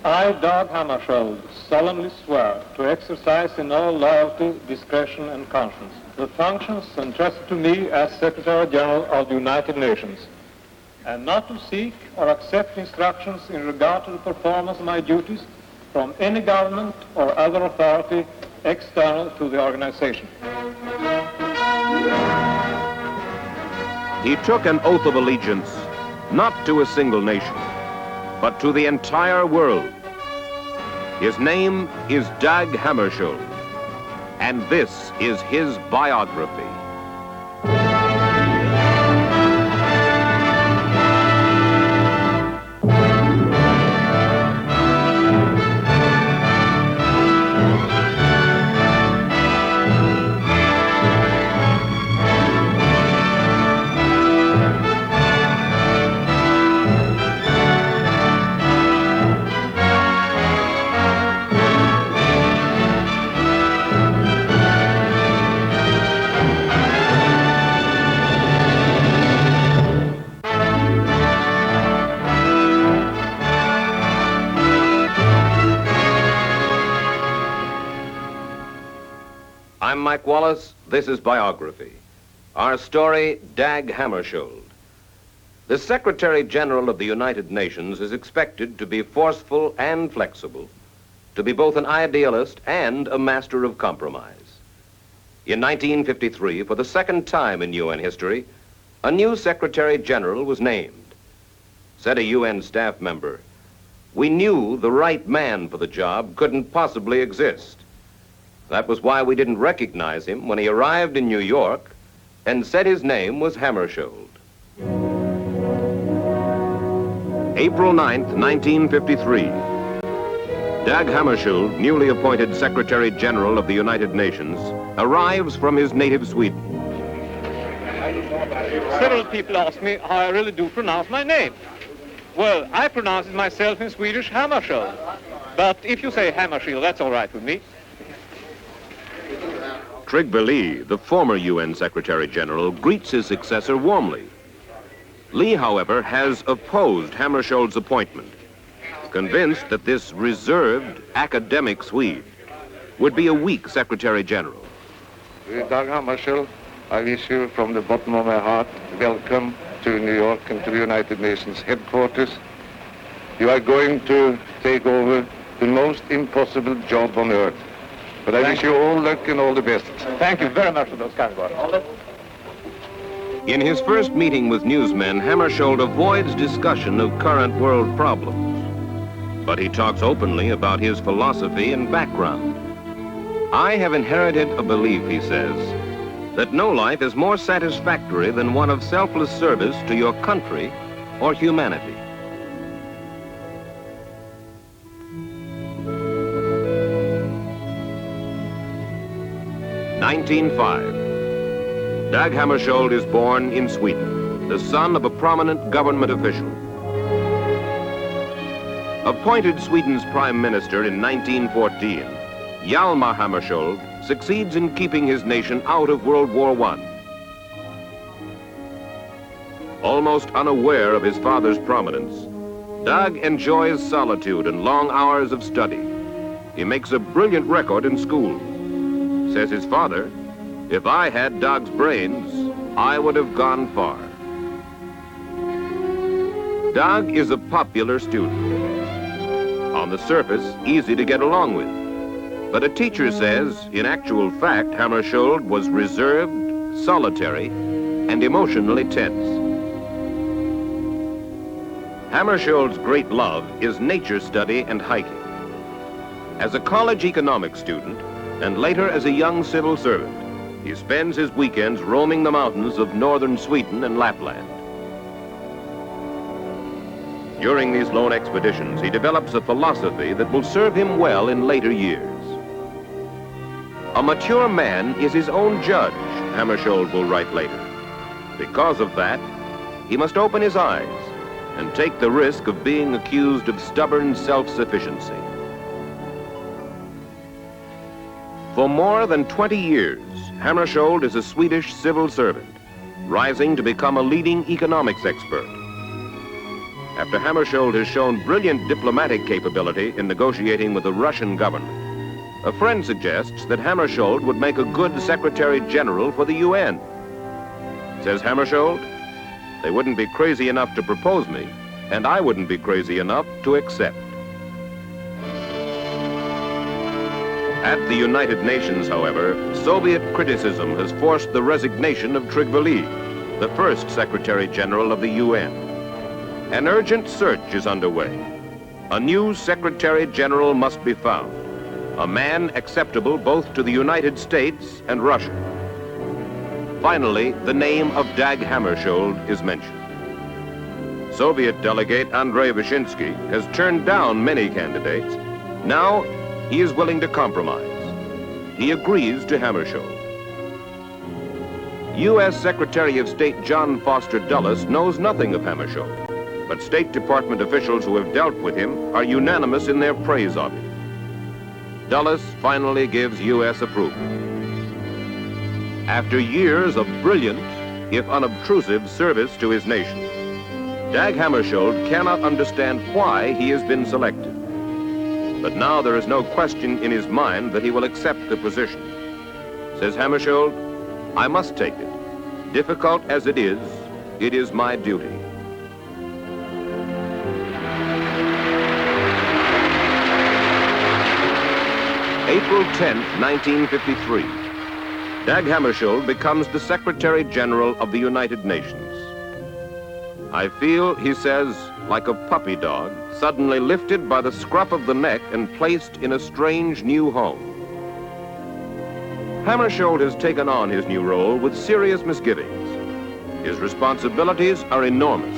I, Dag Hammarskjold, solemnly swear to exercise in all loyalty, discretion, and conscience the functions entrusted to me as Secretary General of the United Nations, and not to seek or accept instructions in regard to the performance of my duties from any government or other authority external to the organization. He took an oath of allegiance not to a single nation, but to the entire world. His name is Dag Hammarskjold, and this is his biography. I'm Mike Wallace. This is Biography. Our story, Dag Hammarskjold. The Secretary General of the United Nations is expected to be forceful and flexible, to be both an idealist and a master of compromise. In 1953, for the second time in UN history, a new Secretary General was named. Said a UN staff member, "We knew the right man for the job couldn't possibly exist. That was why we didn't recognize him when he arrived in New York and said his name was Hammarskjold." April 9th, 1953. Dag Hammarskjold, newly appointed Secretary General of the United Nations, arrives from his native Sweden. Several people ask me how I really do pronounce my name. Well, I pronounce it myself in Swedish Hammarskjold. But if you say Hammarskjold, that's all right with me. Trygve Lie, the former UN Secretary General, greets his successor warmly. Lie, however, has opposed Hammarskjold's appointment, convinced that this reserved academic Swede would be a weak Secretary General. Dag Hammarskjold, I wish you from the bottom of my heart welcome to New York and to the United Nations headquarters. You are going to take over the most impossible job on earth. But I wish you all luck and all the best. Thank you very much for those kind words. In his first meeting with newsmen, Hammarskjold avoids discussion of current world problems. But he talks openly about his philosophy and background. "I have inherited a belief," he says, "that no life is more satisfactory than one of selfless service to your country or humanity." 1905. Dag Hammarskjold is born in Sweden, the son of a prominent government official. Appointed Sweden's prime minister in 1914, Hjalmar Hammarskjold succeeds in keeping his nation out of World War I. Almost unaware of his father's prominence, Dag enjoys solitude and long hours of study. He makes a brilliant record in school. Says his father, "If I had Dag's brains, I would have gone far." Dag is a popular student. On the surface, easy to get along with. But a teacher says, in actual fact, Hammarskjold was reserved, solitary, and emotionally tense. Hammarskjold's great love is nature study and hiking. As a college economics student, and later as a young civil servant, he spends his weekends roaming the mountains of northern Sweden and Lapland. During these lone expeditions, he develops a philosophy that will serve him well in later years. "A mature man is his own judge," Hammarskjold will write later. Because of that, he must open his eyes and take the risk of being accused of stubborn self-sufficiency. For more than 20 years, Hammarskjold is a Swedish civil servant, rising to become a leading economics expert. after Hammarskjold has shown brilliant diplomatic capability in negotiating with the Russian government. A friend suggests that Hammarskjold would make a good Secretary General for the UN. Says Hammarskjold, they wouldn't be crazy enough to propose me, and I wouldn't be crazy enough to accept. At the United Nations, however, Soviet criticism has forced the resignation of Trygve, the first Secretary General of the UN. An urgent search is underway. A new Secretary General must be found, a man acceptable both to the United States and Russia. Finally, the name of Dag Hammarskjold is mentioned. Soviet delegate Andrei Vyshinsky has turned down many candidates. Now, he is willing to compromise. He agrees to Hammarskjold. U.S. Secretary of State John Foster Dulles knows nothing of Hammarskjold, but State Department officials who have dealt with him are unanimous in their praise of him. Dulles finally gives U.S. approval. After years of brilliant, if unobtrusive, service to his nation, Dag Hammarskjold cannot understand why he has been selected. But now there is no question in his mind that he will accept the position. Says Hammarskjold, I must take it. Difficult as it is my duty. April 10, 1953. Dag Hammarskjold becomes the Secretary General of the United Nations. I feel, he says, like a puppy dog, suddenly lifted by the scruff of the neck and placed in a strange new home. Hammarskjold has taken on his new role with serious misgivings. His responsibilities are enormous,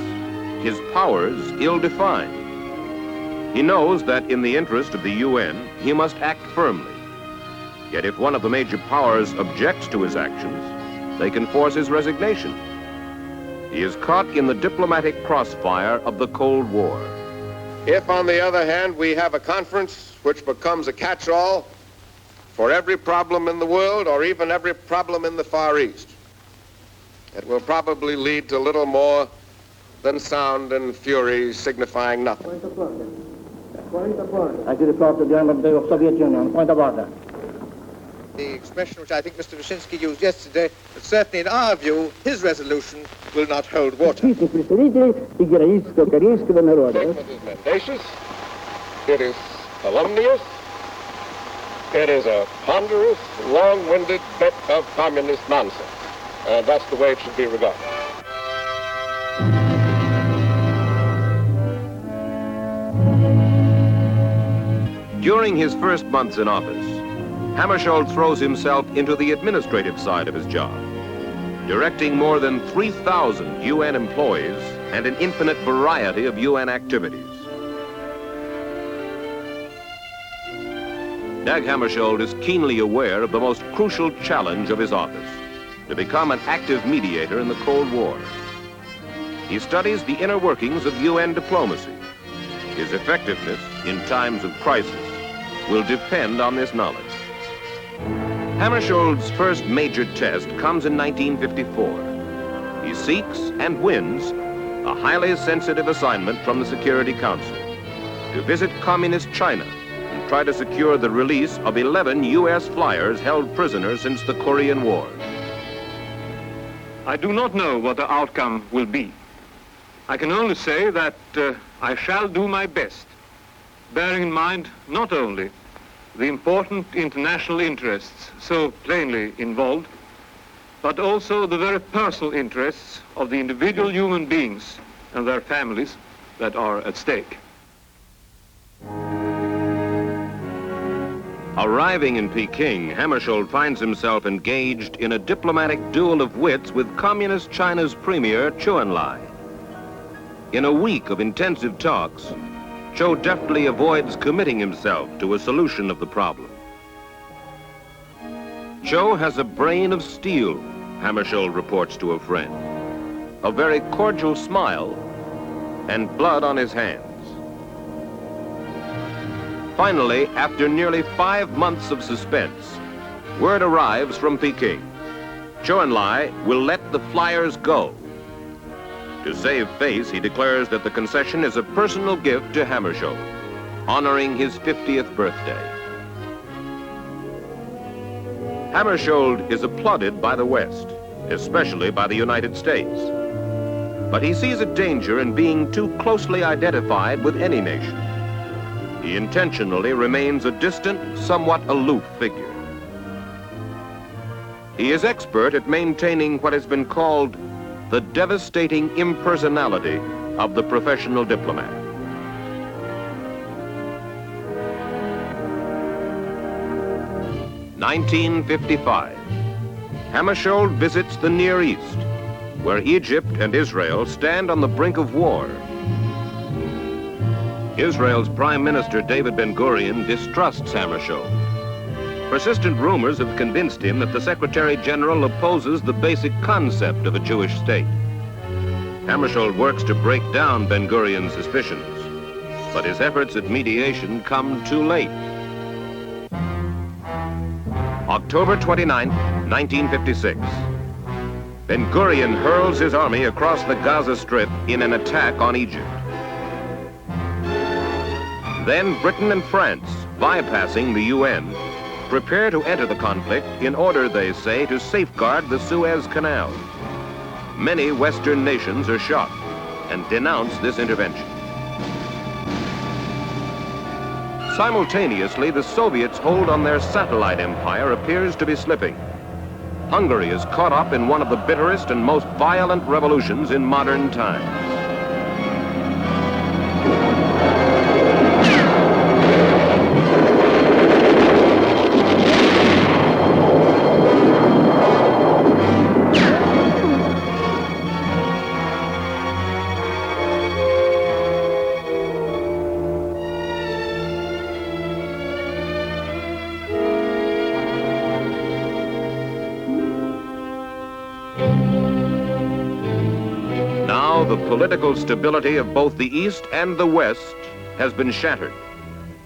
his powers ill-defined. He knows that in the interest of the UN, he must act firmly. Yet if one of the major powers objects to his actions, they can force his resignation. He is caught in the diplomatic crossfire of the Cold War. If, on the other hand, we have a conference which becomes a catch-all for every problem in the world or even every problem in the Far East, it will probably lead to little more than sound and fury signifying nothing. I give the floor to the Honorable of Soviet Union. Point of order. The expression which I think Mr. Vyshinsky used yesterday, but certainly in our view, his resolution will not hold water. The statement is mendacious, it is calumnious, it is a ponderous, long-winded bit of communist nonsense. And that's the way it should be regarded. During his first months in office, Hammarskjold throws himself into the administrative side of his job, directing more than 3,000 UN employees and an infinite variety of UN activities. Dag Hammarskjold is keenly aware of the most crucial challenge of his office, to become an active mediator in the Cold War. He studies the inner workings of UN diplomacy. His effectiveness in times of crisis will depend on this knowledge. Hammarskjold's first major test comes in 1954. He seeks and wins a highly sensitive assignment from the Security Council to visit communist China and try to secure the release of 11 U.S. flyers held prisoners since the Korean War. I do not know what the outcome will be. I can only say that I shall do my best, bearing in mind not only the important international interests so plainly involved, but also the very personal interests of the individual human beings and their families that are at stake. Arriving in Peking, Hammarskjold finds himself engaged in a diplomatic duel of wits with Communist China's premier, Zhou Enlai. In a week of intensive talks, Zhou deftly avoids committing himself to a solution of the problem. Zhou has a brain of steel, Hammarskjold reports to a friend, a very cordial smile, and blood on his hands. Finally, after nearly 5 months of suspense, word arrives from Peking. Zhou Enlai will let the flyers go. To save face, he declares that the concession is a personal gift to Hammarskjold, honoring his 50th birthday. Hammarskjold is applauded by the West, especially by the United States. But he sees a danger in being too closely identified with any nation. He intentionally remains a distant, somewhat aloof figure. He is expert at maintaining what has been called the devastating impersonality of the professional diplomat. (1955). Hammarskjold visits the Near East, where Egypt and Israel stand on the brink of war. Israel's Prime Minister David Ben-Gurion distrusts Hammarskjold. Persistent rumors have convinced him that the Secretary General opposes the basic concept of a Jewish state. Hammarskjold works to break down Ben-Gurion's suspicions, but his efforts at mediation come too late. October 29, 1956. Ben-Gurion hurls his army across the Gaza Strip in an attack on Egypt. Then Britain and France, bypassing the UN, prepare to enter the conflict in order, they say, to safeguard the Suez Canal. Many Western nations are shocked and denounce this intervention. Simultaneously, the Soviets' hold on their satellite empire appears to be slipping. Hungary is caught up in one of the bitterest and most violent revolutions in modern times. The political stability of both the East and the West has been shattered.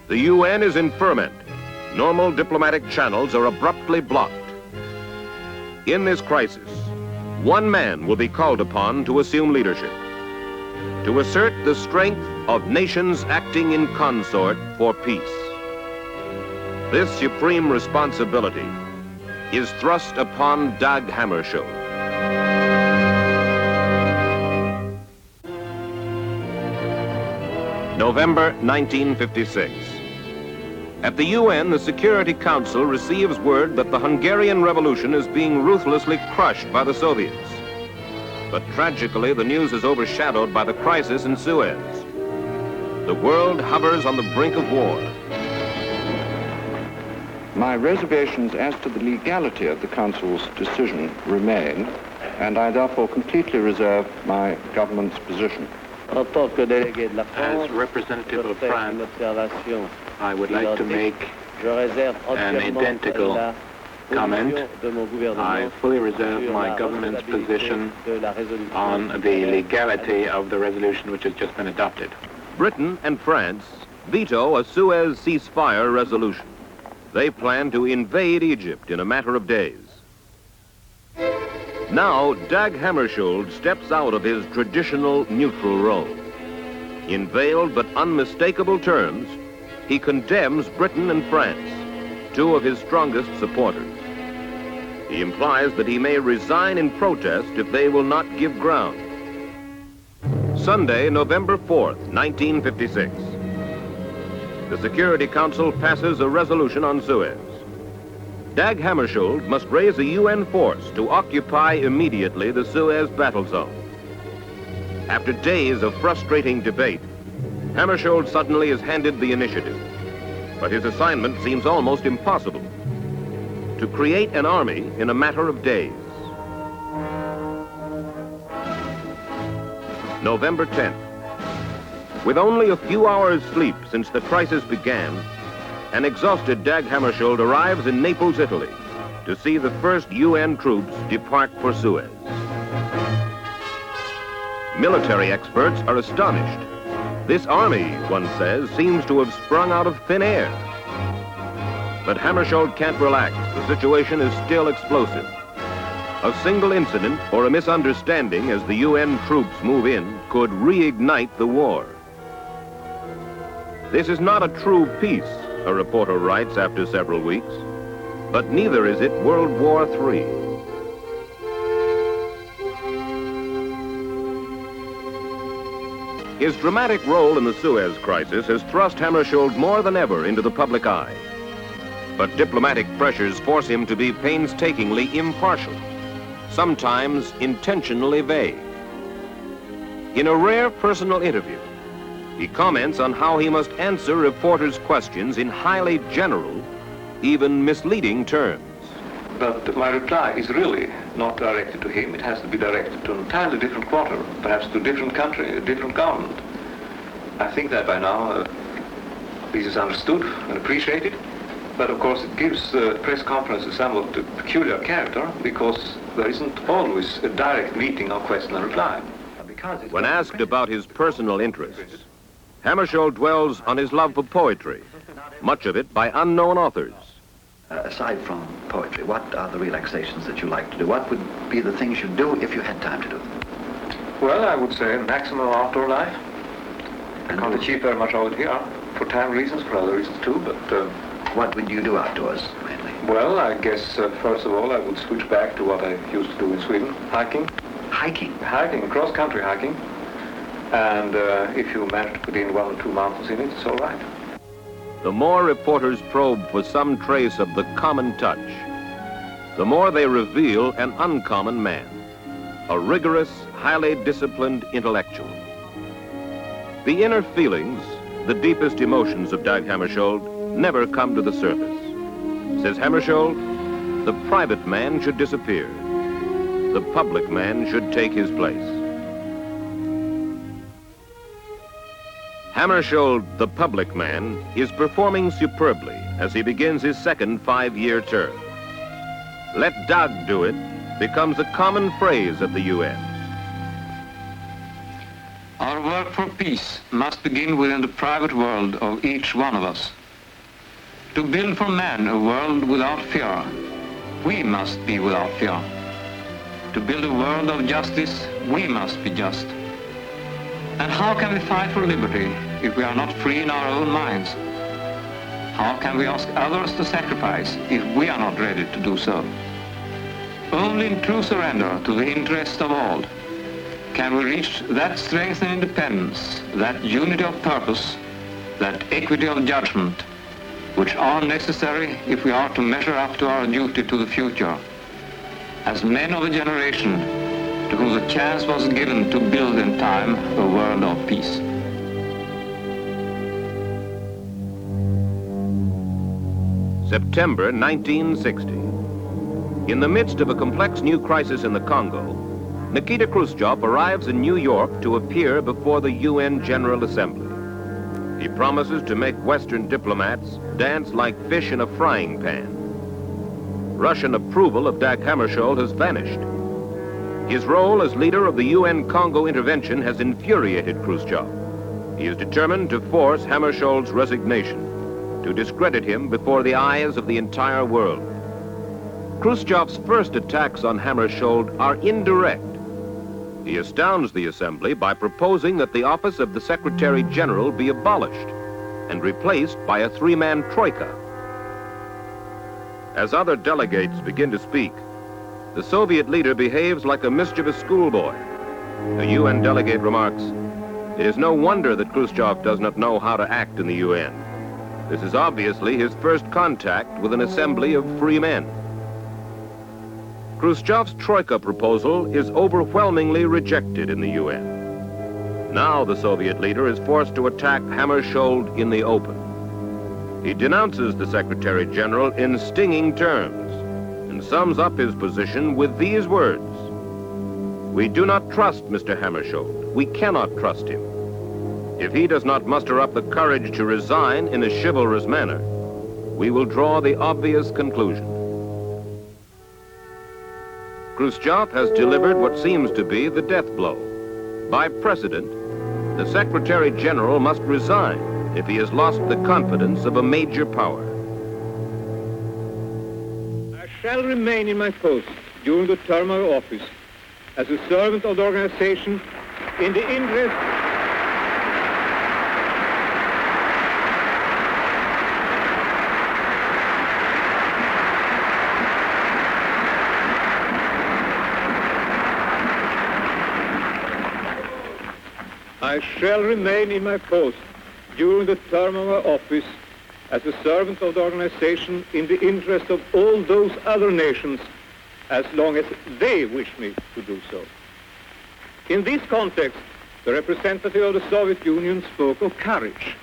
The UN is in ferment. Normal diplomatic channels are abruptly blocked. In this crisis, one man will be called upon to assume leadership, to assert the strength of nations acting in consort for peace. This supreme responsibility is thrust upon Dag Hammarskjold. November 1956. At the UN, the Security Council receives word that the Hungarian Revolution is being ruthlessly crushed by the Soviets. But tragically, the news is overshadowed by the crisis in Suez. The world hovers on the brink of war. My reservations as to the legality of the Council's decision remain, and I therefore completely reserve my government's position. As representative of France, I would like to make an identical comment. I fully reserve my government's position on the legality of the resolution which has just been adopted. Britain and France veto a Suez ceasefire resolution. They plan to invade Egypt in a matter of days. Now, Dag Hammarskjold steps out of his traditional neutral role. In veiled but unmistakable terms, he condemns Britain and France, two of his strongest supporters. He implies that he may resign in protest if they will not give ground. Sunday, November 4th, 1956. The Security Council passes a resolution on Suez. Dag Hammarskjold must raise a UN force to occupy immediately the Suez battle zone. After days of frustrating debate, Hammarskjold suddenly is handed the initiative. But his assignment seems almost impossible: to create an army in a matter of days. November 10th. With only a few hours' sleep since the crisis began, an exhausted Dag Hammarskjold arrives in Naples, Italy, to see the first UN troops depart for Suez. Military experts are astonished. This army, one says, seems to have sprung out of thin air. But Hammarskjold can't relax. The situation is still explosive. A single incident or a misunderstanding as the UN troops move in could reignite the war. This is not a true peace, a reporter writes after several weeks, but neither is it World War III. His dramatic role in the Suez Crisis has thrust Hammarskjold more than ever into the public eye. But diplomatic pressures force him to be painstakingly impartial, sometimes intentionally vague. In a rare personal interview, he comments on how he must answer reporters' questions in highly general, even misleading terms. But my reply is really not directed to him. It has to be directed to an entirely different quarter, perhaps to a different country, a different government. I think that by now this is understood and appreciated. But of course it gives the press conference a somewhat peculiar character because there isn't always a direct meeting of question and reply. When asked about his personal interests, Hammarskjold dwells on his love for poetry, much of it by unknown authors. Aside from poetry, what are the relaxations that you like to do? What would be the things you'd do if you had time to do them? Well, I would say maximum outdoor life. I can't achieve very much of it here, for time reasons, for other reasons too, but... What would you do outdoors, mainly? Well, I guess, first of all, I would switch back to what I used to do in Sweden, hiking. Hiking? Hiking, cross-country hiking. And if you manage to put in 1 or 2 mountains in it, it's all right. The more reporters probe for some trace of the common touch, the more they reveal an uncommon man, a rigorous, highly disciplined intellectual. The inner feelings, the deepest emotions of Dag Hammarskjold never come to the surface. Says Hammarskjold, the private man should disappear. The public man should take his place. Hammarskjold, the public man, is performing superbly as he begins his second 5-year term. Let Dag do it becomes a common phrase at the UN. Our work for peace must begin within the private world of each one of us. To build for man a world without fear, we must be without fear. To build a world of justice, we must be just. And how can we fight for liberty if we are not free in our own minds? How can we ask others to sacrifice if we are not ready to do so? Only in true surrender to the interest of all can we reach that strength and independence, that unity of purpose, that equity of judgment, which are necessary if we are to measure up to our duty to the future, as men of a generation to whom the chance was given to build in time a world of peace. September 1960. In the midst of a complex new crisis in the Congo, Nikita Khrushchev arrives in New York to appear before the UN General Assembly. He promises to make Western diplomats dance like fish in a frying pan. Russian approval of Dag Hammarskjold has vanished. His role as leader of the UN Congo intervention has infuriated Khrushchev. He is determined to force Hammarskjold's resignation, to discredit him before the eyes of the entire world. Khrushchev's first attacks on Hammarskjold are indirect. He astounds the Assembly by proposing that the office of the Secretary General be abolished and replaced by a 3-man troika. As other delegates begin to speak, the Soviet leader behaves like a mischievous schoolboy. A UN delegate remarks, "It is no wonder that Khrushchev does not know how to act in the UN. This is obviously his first contact with an assembly of free men." Khrushchev's troika proposal is overwhelmingly rejected in the UN. Now the Soviet leader is forced to attack Hammarskjold in the open. He denounces the Secretary General in stinging terms and sums up his position with these words: "We do not trust Mr. Hammarskjold. We cannot trust him. If he does not muster up the courage to resign in a chivalrous manner, we will draw the obvious conclusion." Khrushchev has delivered what seems to be the death blow. By precedent, the Secretary General must resign if he has lost the confidence of a major power. I shall remain in my post during the term of office as a servant of the organization in the interest I shall remain in my post during the term of my office as a servant of the organization in the interest of all those other nations as long as they wish me to do so. In this context, the representative of the Soviet Union spoke of courage.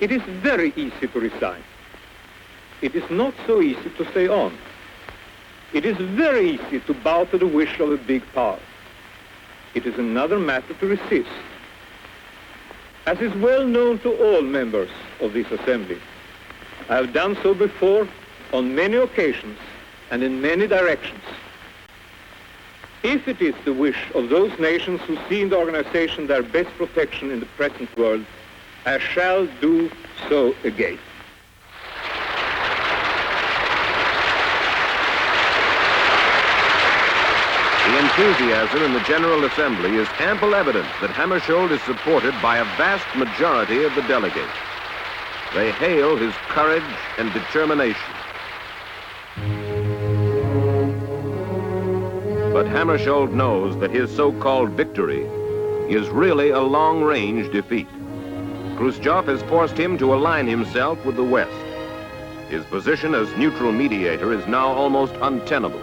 It is very easy to resign. It is not so easy to stay on. It is very easy to bow to the wish of a big power. It is another matter to resist. As is well known to all members of this assembly, I have done so before on many occasions and in many directions. If it is the wish of those nations who see in the organization their best protection in the present world, I shall do so again. The enthusiasm in the General Assembly is ample evidence that Hammarskjold is supported by a vast majority of the delegates. They hail his courage and determination. But Hammarskjold knows that his so-called victory is really a long-range defeat. Khrushchev has forced him to align himself with the West. His position as neutral mediator is now almost untenable.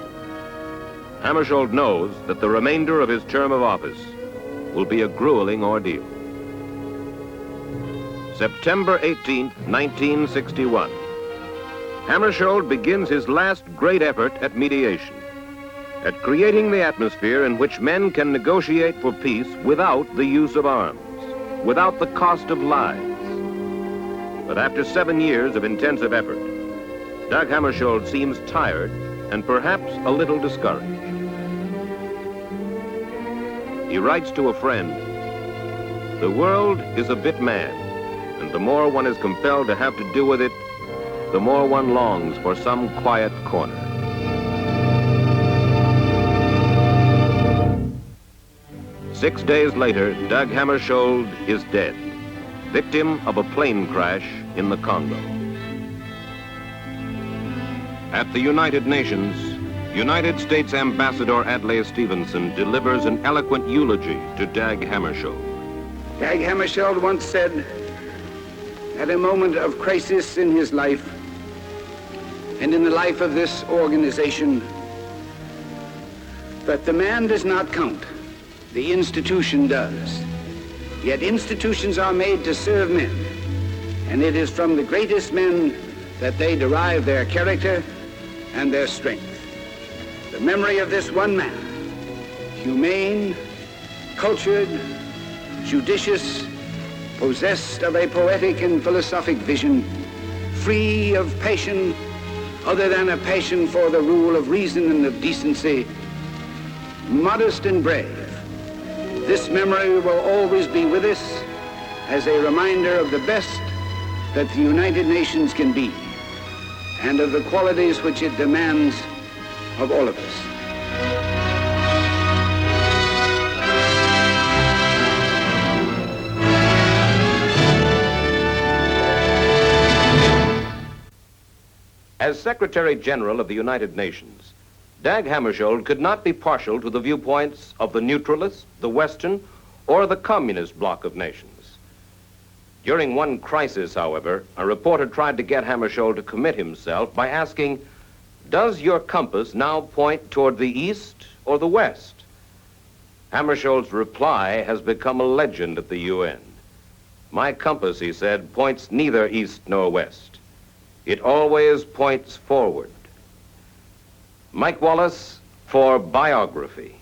Hammarskjold knows that the remainder of his term of office will be a grueling ordeal. September 18, 1961. Hammarskjold begins his last great effort at mediation, at creating the atmosphere in which men can negotiate for peace without the use of arms, without the cost of lives. But after 7 years of intensive effort, Dag Hammarskjold seems tired and perhaps a little discouraged. He writes to a friend, "The world is a bit mad, and the more one is compelled to have to do with it, the more one longs for some quiet corner." Six days later, Dag Hammarskjold is dead, victim of a plane crash in the Congo. At the United Nations, United States Ambassador Adlai Stevenson delivers an eloquent eulogy to Dag Hammarskjold. Dag Hammarskjold once said, at a moment of crisis in his life and in the life of this organization, that the man does not count, the institution does. Yet institutions are made to serve men, and it is from the greatest men that they derive their character and their strength. The memory of this one man, humane, cultured, judicious, possessed of a poetic and philosophic vision, free of passion other than a passion for the rule of reason and of decency, modest and brave. This memory will always be with us as a reminder of the best that the United Nations can be and of the qualities which it demands of all of us. As Secretary General of the United Nations, Dag Hammarskjold could not be partial to the viewpoints of the neutralists, the Western, or the communist bloc of nations. During one crisis, however, a reporter tried to get Hammarskjold to commit himself by asking, "Does your compass now point toward the East or the West?" Hammarskjold's reply has become a legend at the UN. "My compass," he said, "points neither east nor west. It always points forward." Mike Wallace for Biography.